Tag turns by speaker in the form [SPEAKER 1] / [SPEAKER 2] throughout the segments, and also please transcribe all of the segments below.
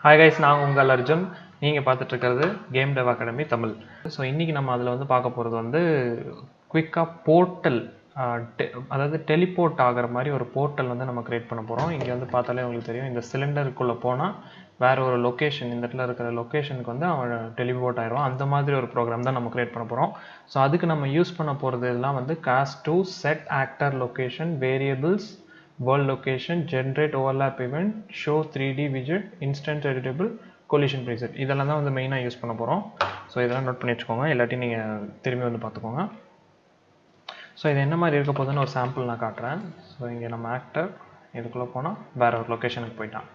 [SPEAKER 1] Hi guys, நான் உங்கள் அர்ஜுன். நீங்கள் பார்த்துட்டு இருக்கிறது GameDev அகாடமி தமிழ். ஸோ இன்றைக்கி நம்ம அதில் வந்து பார்க்க போகிறது வந்து குயிக்காக போர்ட்டல், அதாவது டெலிபோர்ட் ஆகிற மாதிரி ஒரு போர்ட்டல் வந்து நம்ம க்ரியேட் பண்ண போகிறோம். இங்கே வந்து பார்த்தாலே உங்களுக்கு தெரியும், இந்த சிலிண்டருக்குள்ளே போனால் வேறு ஒரு லொக்கேஷன், இந்த இடத்துல இருக்கிற லொக்கேஷனுக்கு வந்து அவன் டெலிபோர்ட் ஆகிடுவான். அந்த மாதிரி ஒரு ப்ரோக்ராம் தான் நம்ம க்ரியேட் பண்ண போகிறோம். ஸோ அதுக்கு நம்ம யூஸ் பண்ண போகிறது எல்லாம் வந்து cost to set actor location, variables, world location, generate overlap event, show 3D widget, instant editable, collision preset. இதெல்லாம் தான் வந்து மெயினாக யூஸ் பண்ண போகிறோம். ஸோ இதெல்லாம் நோட் பண்ணி வச்சுக்கோங்க, இல்லாட்டி நீங்கள் திரும்பி வந்து பார்த்துக்கோங்க. ஸோ இது என்ன மாதிரி இருக்க போகுதுன்னு ஒரு சாம்பிள் நான் காட்டுறேன். ஸோ இங்கே நம்ம ஆக்டர் இதுக்குள்ளே போனால் வேறு ஒரு லொக்கேஷனுக்கு போயிட்டான்.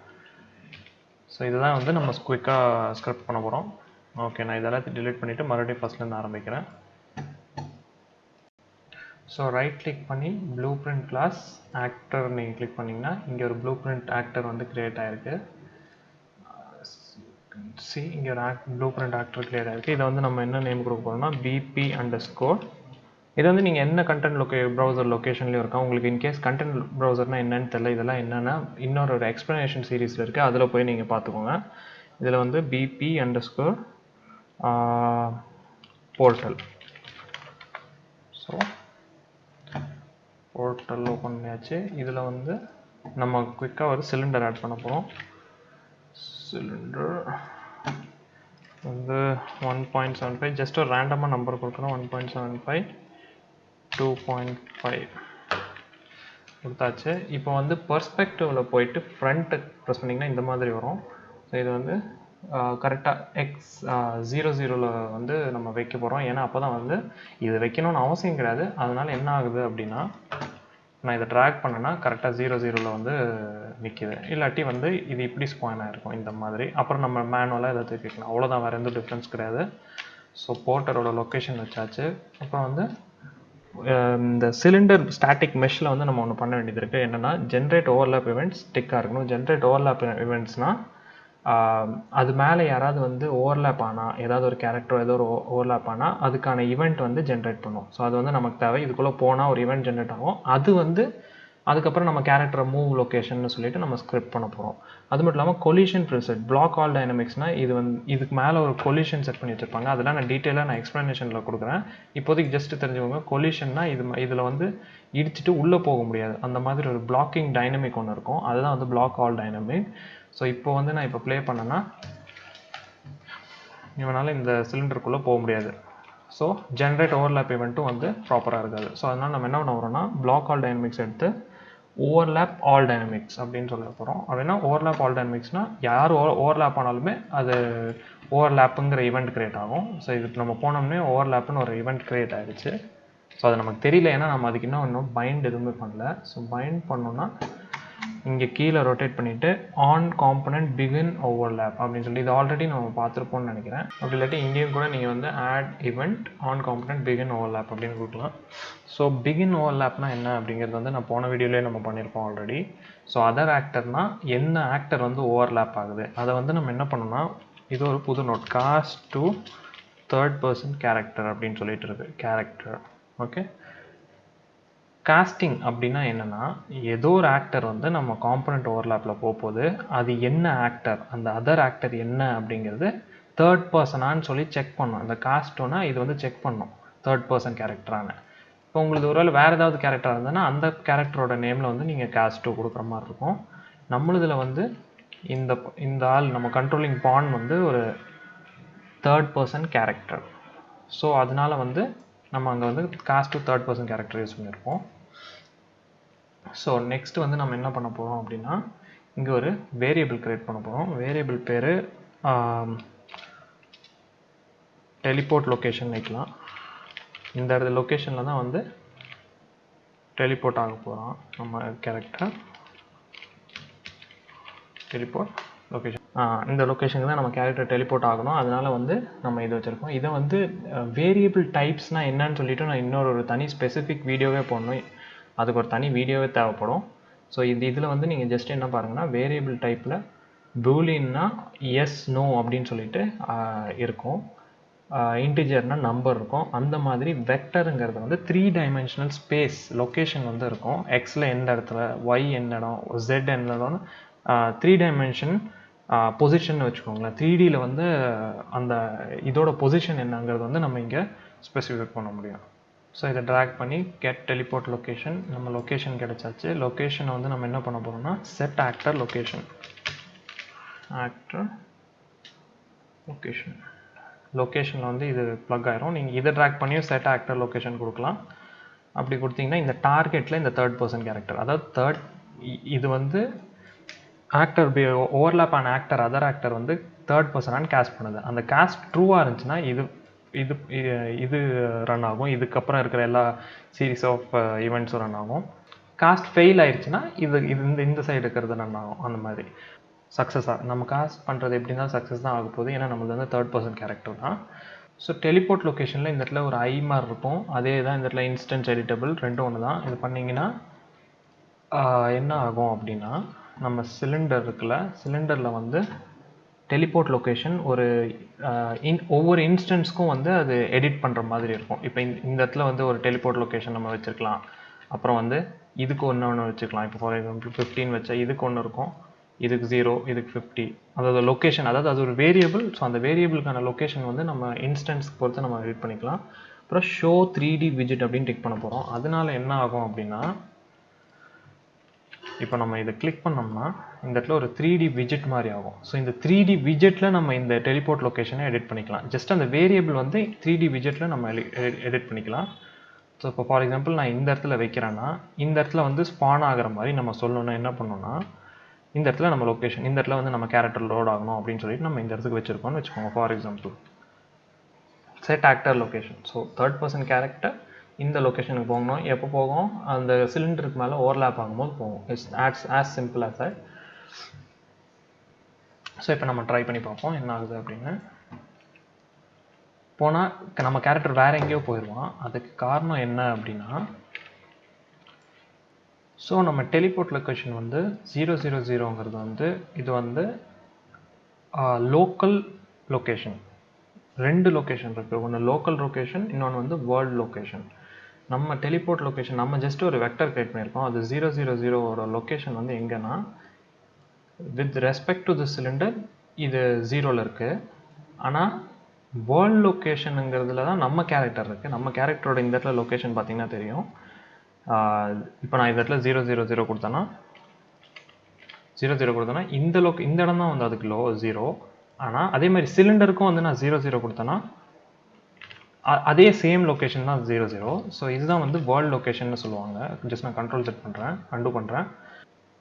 [SPEAKER 1] ஸோ இதுதான் வந்து நம்ம குயிக்காக ஸ்கிரிப்ட் பண்ண போகிறோம். ஓகே, நான் இதெல்லாம் டிலீட் பண்ணிவிட்டு மறுபடியும் ஃபஸ்ட்லேருந்து ஆரம்பிக்கிறேன். ஸோ ரைட் கிளிக் பண்ணி ப்ளூ பிரிண்ட் கிளாஸ் ஆக்டர் நீங்கள் கிளிக் பண்ணிங்கன்னா இங்கே ஒரு ப்ளூ பிரிண்ட் ஆக்டர் வந்து க்ரியேட் ஆகிருக்கு. இங்கே ஒரு ப்ளூ பிரிண்ட் ஆக்டர் க்ரியேட் ஆகிருக்கு. இதை வந்து நம்ம என்ன நேம் கொடுக்க போகிறோம்னா BP_. இது வந்து நீங்கள் என்ன கண்டென்ட் ப்ரௌசர் லொக்கேஷன்லேயும் இருக்கா. உங்களுக்கு இன்கேஸ் கண்டென்ட் ப்ரௌசர்னால் என்னன்னு தெரியல, இதெல்லாம் என்னென்னா இன்னொரு எக்ஸ்ப்ளனேஷன் சீரீஸில் இருக்குது, அதில் போய் நீங்கள் பார்த்துக்கோங்க. இதில் வந்து BP_. Portal. So portal open பண்ணியாச்சு. இதில் வந்து நம்ம குயிக்காக ஒரு சிலிண்டர் ஆட் பண்ண போகிறோம். சிலிண்டர் வந்து 1.75, ஜஸ்ட் ஒரு ரேண்டமாக நம்பர் கொடுக்குறோம். 1.75, 2.5 கொடுத்தாச்சு. இப்போ வந்து பெர்ஸ்பெக்டிவில் போயிட்டு ஃப்ரண்ட்டு ப்ரெஸ் பண்ணிங்கன்னா இந்த மாதிரி வரும். ஸோ இது வந்து கரெக்டாக X00 வந்து நம்ம வைக்க போகிறோம். ஏன்னா அப்போ தான் வந்து இது வைக்கணும்னு அவசியம் கிடையாது. அதனால் என்ன ஆகுது அப்படின்னா, நான் இதை ட்ராக் பண்ணேன்னா கரெக்டாக 00 வந்து நிற்கிது. இல்லாட்டி வந்து இது இப்படி ஸ்பாயின் ஆகிருக்கும் இந்த மாதிரி. அப்புறம் நம்ம மேனுவலாக இதை தூக்கிக்கலாம், அவ்வளோதான், வேறு எந்த டிஃப்ரென்ஸ் கிடையாது. ஸோ போர்ட்டரோட லொக்கேஷன் வச்சாச்சு. அப்புறம் வந்து இந்த சிலிண்டர் ஸ்டாட்டிக் மெஷ்ஷில் வந்து நம்ம ஒன்று பண்ண வேண்டியது இருக்குது. என்னென்னா ஜென்ரேட் ஓவர்லேப் இவெண்ட்ஸ் டிக்காக இருக்கணும். ஜென்ரேட் ஓவர்லேப் இவெண்ட்ஸ்னால் அது மேலே யாராவது வந்து ஓவர்லேப் ஆனால், ஏதாவது ஒரு கேரக்டர் ஏதோ ஒரு ஓவர்லேப் ஆனால் அதுக்கான ஈவெண்ட் வந்து ஜென்ரேட் பண்ணும். ஸோ அது வந்து நமக்கு தேவை. இதுக்குள்ளே போனால் ஒரு ஈவெண்ட் ஜென்ரேட் ஆகும். அது வந்து அதுக்கப்புறம் நம்ம கேரக்டரை மூவ் லொக்கேஷன் சொல்லிட்டு நம்ம ஸ்கிரிப்ட் பண்ண போகிறோம். அது மட்டும் இல்லாமல் கொலிஷன் ப்ரிசெட், பிளாக் ஆல் டைனமிக்ஸ்னால் இது வந்து இதுக்கு மேலே ஒரு கொலிஷன் செட் பண்ணி வச்சுருப்பாங்க. அதெல்லாம் நான் டீட்டெயிலாக நான் எக்ஸ்ப்ளனேஷனில் கொடுக்குறேன். இப்போதைக்கு ஜஸ்ட் தெரிஞ்சுக்கோங்க, கொலிஷன்னா இதில் வந்து இடிச்சிட்டு உள்ளே போக முடியாது. அந்த மாதிரி ஒரு பிளாக்கிங் டைனமிக் ஒன்று இருக்கும். அதுதான் வந்து பிளாக் ஆல் டைனமிக். ஸோ இப்போ வந்து நான் இப்போ ப்ளே பண்ணேன்னா இவனால் இந்த சிலிண்டருக்குள்ளே போக முடியாது. ஸோ ஜென்ரேட் ஓவர்லேப் இவெண்ட்டும் வந்து ப்ராப்பராக இருக்காது. ஸோ அதனால் நம்ம என்ன பண்ண போகிறோம்னா பிளாக் ஆல் டைனமிக்ஸ் எடுத்து ஓவர்லேப் ஆல் டைனமிக்ஸ் அப்படின்னு சொல்ல போகிறோம். அப்படின்னா ஓவர்லேப் ஆல் டைனமிக்ஸ்னால் யார் ஓவர்லேப் ஆனாலுமே அது ஓவர்லேப்புங்கிற ஈவெண்ட் க்ரியேட் ஆகும். ஸோ இதுக்கு நம்ம போனோம்னே ஓவர்லேப்னு ஒரு ஈவெண்ட் க்ரியேட் ஆகிடுச்சு. ஸோ அது நமக்கு தெரியல, ஏன்னா நம்ம அதுக்கு இன்னும் பைண்ட் எதுவுமே பண்ணல. ஸோ பைண்ட் பண்ணோன்னா இங்கே கீழே ரொட்டேட் பண்ணிவிட்டு ஆன் காம்பனண்ட் பிகின் ஓவர்லேப் அப்படின்னு சொல்லி, இது ஆல்ரெடி நம்ம பார்த்துருப்போம்னு நினைக்கிறேன். அப்படி இல்லாட்டி இங்கேயும் கூட நீங்கள் வந்து add event on component begin overlap அப்படின்னு கொடுக்கலாம். ஸோ பிகின் ஓவர்லேப்னா என்ன அப்படிங்கிறது வந்து நான் போன வீடியோலேயே நம்ம பண்ணியிருப்போம் ஆல்ரெடி. ஸோ அதர் ஆக்டர்னால் என்ன ஆக்டர் வந்து ஓவர்லேப் ஆகுது அதை வந்து நம்ம என்ன பண்ணோம்னா, இது ஒரு புது node, cast to third person character அப்படின்னு சொல்லிட்டு இருக்கு. Character okay. காஸ்டிங் அப்படின்னா என்னென்னா, ஏதோ ஒரு ஆக்டர் வந்து நம்ம காம்பனண்ட் ஓவர்லேப்பில் போகும்போது அது என்ன ஆக்டர், அந்த அதர் ஆக்டர் என்ன அப்படிங்கிறது தேர்ட் பர்சனான்னு சொல்லி செக் பண்ணோம். அந்த காஸ்ட்டோன்னா இது வந்து செக் பண்ணோம் தேர்ட் பர்சன் கேரக்டரான. இப்போ உங்களுக்கு ஒருவேளை வேறு ஏதாவது கேரக்டர் இருந்ததுன்னா அந்த கேரக்டரோட நேமில் வந்து நீங்கள் காஸ்ட்டோ கொடுக்குற மாதிரி இருக்கும். நம்மளதில் வந்து இந்த ஆள் நம்ம கண்ட்ரோலிங் பான் வந்து ஒரு தேர்ட் பர்சன் கேரக்டர். ஸோ அதனால் வந்து நம்ம அங்கே வந்து cost to third person character use பண்ணியிருப்போம். ஸோ நெக்ஸ்ட் வந்து நம்ம என்ன பண்ண போகிறோம் அப்படின்னா, இங்கே ஒரு வேரியபிள் க்ரியேட் பண்ண போகிறோம். வேரியபிள் பேர் டெலிபோர்ட் லொக்கேஷன் வைக்கலாம். இந்த லொக்கேஷனில் தான் வந்து டெலிபோர்ட் ஆக போகிறோம் நம்ம கேரக்டர். டெலிபோர்ட் லொக்கேஷன், இந்த லொக்கேஷனுக்கு தான் நம்ம கேரக்டர் டெலிபோர்ட் ஆகணும். அதனால் வந்து நம்ம இது வச்சுருக்கோம். இதை வந்து வேரியபிள் டைப்ஸ்னால் என்னன்னு சொல்லிவிட்டு நான் இன்னொரு தனி ஸ்பெசிஃபிக் வீடியோவே போடணும். அதுக்கு ஒரு தனி வீடியோவே தேவைப்படும். ஸோ இதில் வந்து நீங்கள் ஜஸ்ட் என்ன பாருங்கன்னா, வேரியபிள் டைப்பில் பூலின்னா எஸ் நோ அப்படின்னு சொல்லிட்டு இருக்கும். இன்டிஜர்னால் நம்பர் இருக்கும். அந்த மாதிரி வெக்டருங்கிறது வந்து 3 டைமென்ஷனல் ஸ்பேஸ் லொக்கேஷன் வந்து இருக்கும். எக்ஸில் எந்த இடத்துல, ஒய் என்ன இடம், ஜெட் என்ன இடம்னு 3 டைமென்ஷன் பொசிஷன் வச்சுக்கோங்களேன். 3Dயில் வந்து அந்த இதோட பொசிஷன் என்னங்கிறது வந்து நம்ம இங்கே ஸ்பெசிஃபை பண்ண முடியும். ஸோ இதை ட்ராக் பண்ணி கெட் டெலிபோர்ட் லொக்கேஷன், நம்ம லொக்கேஷன் கிடச்சாச்சு. லொக்கேஷனை வந்து நம்ம என்ன பண்ண போகிறோம்னா set actor location, actor location, லொக்கேஷனில் வந்து இது ப்ளக் ஆயிரும். நீங்கள் இதை ட்ராக் பண்ணியும் செட் ஆக்டர் லொக்கேஷன் கொடுக்கலாம். அப்படி கொடுத்தீங்கன்னா இந்த டார்கெட்டில் இந்த தேர்ட் பர்சன் கேரக்டர், அதாவது இது வந்து ஆக்டர் ஓவர்லாப் ஆன ஆக்டர் அதர் ஆக்டர் வந்து தேர்ட் பர்சனான்னு கேஸ்ட் பண்ணுது. அந்த கேஸ்ட் ட்ரூவாக இருந்துச்சுன்னா இது இது இது ரன் ஆகும். இதுக்கப்புறம் இருக்கிற எல்லா சீரீஸ் ஆஃப் ஈவெண்ட்ஸும் ரன் ஆகும். காஸ்ட் ஃபெயில் ஆயிடுச்சுன்னா இது இந்த சைடு இருக்கிறது ரன் ஆகும். அந்த மாதிரி சக்ஸஸாக நம்ம காஸ்ட் பண்ணுறது எப்படின்னா சக்ஸஸ் தான் ஆக போகுது. ஏன்னா நம்மளது வந்து தேர்ட் பர்சன் கேரக்டர் தான். ஸோ டெலிபோர்ட் லொக்கேஷனில் இந்த இடத்துல ஒரு ஐ மாதிரி இருக்கும். அதே தான் இந்த இடத்துல இன்ஸ்டன்ஸ் எடிட்டபிள் ரெண்டும் ஒன்று தான். இது பண்ணிங்கன்னா என்ன ஆகும் அப்படின்னா நம்ம சிலிண்டர் இருக்குல்ல, சிலிண்டரில் வந்து டெலிபோர்ட் லொக்கேஷன் ஒரு ஒவ்வொரு இன்ஸ்டன்ஸ்க்கும் வந்து அது எடிட் பண்ணுற மாதிரி இருக்கும். இப்போ இந்த இடத்துல வந்து ஒரு டெலிபோர்ட் லொக்கேஷன் நம்ம வச்சுருக்கலாம். அப்புறம் வந்து இதுக்கு ஒன்று வச்சுக்கலாம். இப்போ ஃபார் எக்ஸாம்பிள் 15 வச்சா இதுக்கு ஒன்று இருக்கும், இதுக்கு 0, இதுக்கு 50. அதாவது லொக்கேஷன், அதாவது அது ஒரு வேரியபிள். ஸோ அந்த வேரியபிளுக்கான லொக்கேஷன் வந்து நம்ம இன்ஸ்டன்ஸ்க்கு பொறுத்து நம்ம எடிட் பண்ணிக்கலாம். அப்புறம் ஷோ 3D விஜிட் அப்படின்னு டிக் பண்ண போகிறோம். அதனால என்ன ஆகும் அப்படின்னா இப்போ நம்ம இதை கிளிக் பண்ணோம்னா இந்த இடத்துல ஒரு 3D விஜெட் மாதிரி ஆகும். ஸோ இந்த 3D விஜெட்டில் நம்ம இந்த டெலிபோர்ட் லொக்கேஷனை எடிட் பண்ணிக்கலாம். ஜஸ்ட் அந்த வேரியபிள் வந்து 3D விஜெட்டில் நம்ம எடிட் பண்ணிக்கலாம். ஸோ இப்போ ஃபார் எக்ஸாம்பிள் நான் இந்த இடத்துல வைக்கிறேன்னா இந்த இடத்துல வந்து ஸ்பான் ஆகிற மாதிரி நம்ம சொல்லணும்னா என்ன பண்ணணும்னா இந்த இடத்துல நம்ம லொக்கேஷன், இந்த இடத்துல வந்து நம்ம கேரக்டர் லோட் ஆகணும் அப்படின்னு சொல்லிட்டு நம்ம இந்த இடத்துக்கு வச்சுருக்கோம்னு வச்சுக்கோங்க. For example set actor location. So third person character இந்த லொக்கேஷனுக்கு போகணும். எப்போ போகும்? அந்த சிலிண்டருக்கு மேலே ஓவர்லேப் ஆகும்போது போகும். It's as simple as that. So இப்போ நம்ம ட்ரை பண்ணி பார்ப்போம் என்ன ஆகுது அப்படின்னு. போனால் நம்ம கேரக்டர் வேறு எங்கேயோ போயிடுவான். அதுக்கு காரணம் என்ன அப்படின்னா ஸோ நம்ம டெலிபோர்ட் லொக்கேஷன் வந்து 000ங்கிறது வந்து இது வந்து லோக்கல் லொக்கேஷன். 2 லொக்கேஷன் இருக்குது. ஒன்று லோக்கல் லொக்கேஷன், இன்னொன்று வந்து வேர்ல்டு லொக்கேஷன். நம்ம டெலிபோர்ட் லொக்கேஷன் நம்ம ஜஸ்ட் ஒரு வெக்டர் கிரியேட் பண்ணியிருக்கோம். அது 000ஓட லொக்கேஷன் வந்து எங்கன்னா with respect to the cylinder இது 0ல் இருக்குது. ஆனால் வேர்ல்டு லொக்கேஷனுங்கிறதுல தான் நம்ம கேரக்டர் இருக்குது. நம்ம கேரக்டரோட இந்த இடத்துல லொக்கேஷன் பார்த்தீங்கன்னா தெரியும். இப்போ நான் இந்த இடத்துல 000 கொடுத்தேன்னா 00 கொடுத்தேன்னா இந்த இடம் தான் வந்து அதுக்கு 0. ஆனால் அதே மாதிரி சிலிண்டருக்கும் வந்து நான் 00 கொடுத்தேன்னா அதே சேம் லொக்கேஷன் தான் 00. ஸோ இதுதான் வந்து வேர்ல்டு லொக்கேஷன் சொல்லுவாங்க. ஜஸ்ட் நான் கண்ட்ரோல் செட் பண்ணுறேன், அண்டு பண்ணுறேன்.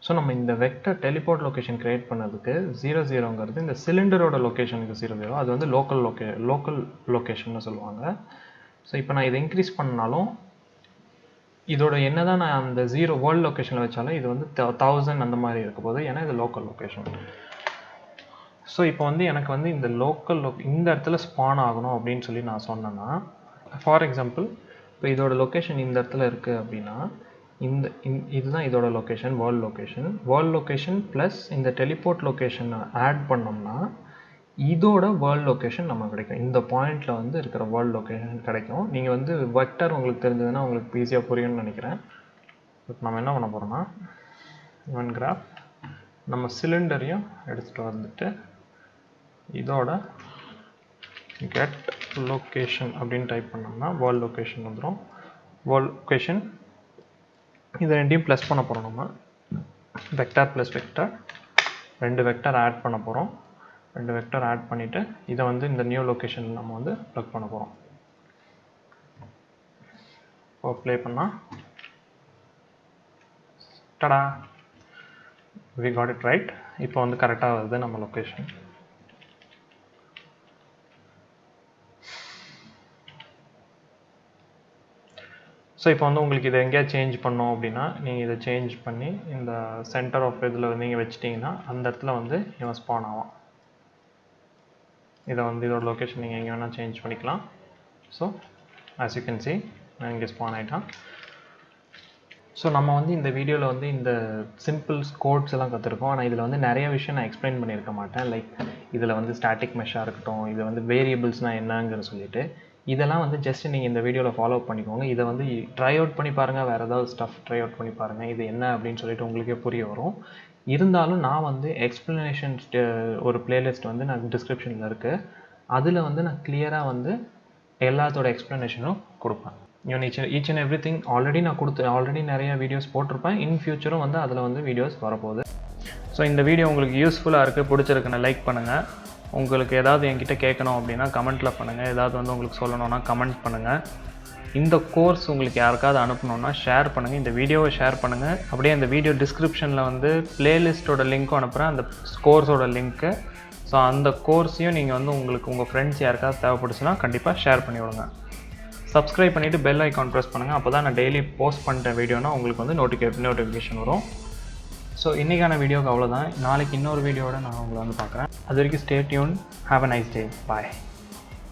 [SPEAKER 1] ஸோ நம்ம இந்த வெக்டர் டெலிபோர்ட் லொக்கேஷன் கிரியேட் பண்ணதுக்கு 00ங்கிறது இந்த சிலிண்டரோட லொக்கேஷனுக்கு 00, அது வந்து லோக்கல் லொக்கேஷன் சொல்லுவாங்க. ஸோ இப்போ நான் இதை இன்க்ரீஸ் பண்ணாலும் இதோட என்ன தான் நான் அந்த வேர்ல்டு லொக்கேஷனில் வச்சாலும் இது வந்து 1000 அந்த மாதிரி இருக்க போது, ஏன்னா இது லோக்கல் லொக்கேஷன். ஸோ இப்போ வந்து எனக்கு வந்து இந்த இந்த இடத்துல ஸ்பான் ஆகணும் அப்படின்னு சொல்லி நான் சொன்னேன்னா ஃபார் எக்ஸாம்பிள் இப்போ இதோட லொக்கேஷன் இந்த இடத்துல இருக்குது அப்படின்னா இதுதான் இதோட லொக்கேஷன், வேர்ல்டு லொக்கேஷன் ப்ளஸ் இந்த டெலிபோர்ட் லொக்கேஷனை ஆட் பண்ணோம்னா இதோட வேர்ல்டு லொக்கேஷன் நம்ம கிடைக்கும். இந்த பாயிண்டில் வந்து இருக்கிற வேர்ல்டு லொக்கேஷன் கிடைக்கும். நீங்கள் வந்து வெக்டர் உங்களுக்கு தெரிஞ்சதுன்னா உங்களுக்கு ஈஸியாக புரியும்னு நினைக்கிறேன். இப்போ நம்ம என்ன பண்ண போகிறோம்னா ஈவன் கிராஃப் நம்ம சிலிண்டரையும் எடுத்துகிட்டு வந்துட்டு இதோட கெட் லொக்கேஷன் அப்படின்னு டைப் பண்ணோம்னா வேர்ல்டு லொக்கேஷன் வந்துடும். வேர்ல்டு லொக்கேஷன் இது ரெண்டையும் ப்ளஸ் பண்ண போகிறோம். நம்ம vector plus vector 2 vector add பண்ண போகிறோம். 2 வெக்டார் ஆட் பண்ணிவிட்டு இதை வந்து இந்த நியூ லொக்கேஷன் நம்ம வந்து ப்ளக் பண்ண போகிறோம். இப்போ ப்ளே பண்ணால் டடா, we got it right. இப்போ வந்து கரெக்டாக வருது நம்ம லொக்கேஷன். ஸோ இப்போ வந்து உங்களுக்கு இதை எங்கேயா சேஞ்ச் பண்ணோம் அப்படின்னா நீங்கள் இதை சேஞ்ச் பண்ணி இந்த சென்டர் ஆஃப் இதில் நீங்கள் வச்சிட்டிங்கன்னா அந்த இடத்துல வந்து இவன் ஸ்பான் ஆகும். இதை வந்து இதோட லொக்கேஷன் நீங்கள் எங்கே வேணால் சேஞ்ச் பண்ணிக்கலாம். So as you can see நான் இங்கே ஸ்பான் ஆகிட்டான். ஸோ நம்ம வந்து இந்த வீடியோவில் வந்து இந்த சிம்பிள்ஸ் கோட்ஸ் எல்லாம் கற்றுருக்கோம். ஆனால் இதில் வந்து நிறைய விஷயம் நான் எக்ஸ்பிளைன் பண்ணியிருக்க மாட்டேன். லைக் இதில் வந்து ஸ்டாட்டிக் மெஷ்ஷாக இருக்கட்டும், இது வந்து வேரியபிள்ஸ்னால் என்னங்கிற சொல்லிட்டு இதெல்லாம் வந்து ஜஸ்ட் நீங்கள் இந்த வீடியோவில் ஃபாலோ பண்ணிக்கோங்க. இதை வந்து ட்ரை அவுட் பண்ணி பாருங்கள், வேறு ஏதாவது ஸ்டஃப் ட்ரை அவுட் பண்ணி பாருங்கள், இது என்ன அப்படின்னு சொல்லிட்டு உங்களுக்கே புரிய வரும். இருந்தாலும் நான் வந்து எக்ஸ்ப்ளனேஷன் ஒரு பிளேலிஸ்ட் வந்து நான் டிஸ்கிரிப்ஷனில் இருக்குது. அதில் வந்து நான் கிளியராக வந்து எல்லாத்தோட எக்ஸ்ப்ளனேஷனும் கொடுப்பேன். Each and every thing already நிறைய வீடியோஸ் போட்டிருப்பேன். இன் ஃபியூச்சரும் வந்து அதில் வந்து வீடியோஸ் வரப்போகுது. ஸோ இந்த வீடியோ உங்களுக்கு யூஸ்ஃபுல்லாக இருக்குது, பிடிச்சிருக்குன்னு லைக் பண்ணுங்கள். உங்களுக்கு ஏதாவது என்கிட்ட கேட்கணும் அப்படின்னா கமெண்ட்டில் பண்ணுங்கள். ஏதாவது வந்து உங்களுக்கு சொல்லணும்னா கமெண்ட் பண்ணுங்கள். இந்த கோர்ஸ் உங்களுக்கு யாருக்காவது அனுப்பணுன்னா ஷேர் பண்ணுங்கள். இந்த வீடியோவை ஷேர் பண்ணுங்கள். அப்படியே அந்த வீடியோ டிஸ்கிரிப்ஷனில் வந்து பிளேலிஸ்ட்டோட லிங்க்கும் அனுப்புகிறேன், அந்த கோர்ஸோட லிங்க்கு. ஸோ அந்த கோர்ஸையும் நீங்கள் வந்து உங்கள் ஃப்ரெண்ட்ஸ் யாருக்காவது தேவைப்படுச்சுன்னா கண்டிப்பாக ஷேர் பண்ணி விடுங்க. சப்ஸ்கிரைப் பண்ணிவிட்டு பெல் ஐக்கான் ப்ரெஸ் பண்ணுங்கள். அப்போ தான் நான் டெய்லி போஸ்ட் பண்ணிட்ட வீடியோனா உங்களுக்கு வந்து நோட்டிஃபிகேஷன் வரும். ஸோ இன்றைக்கான வீடியோக்கு அவ்வளோதான். நாளைக்கு இன்னொரு வீடியோவோட நான் உங்களை வந்து பார்க்குறேன். அது வரைக்கும் stay tune. Have a nice day. Bye.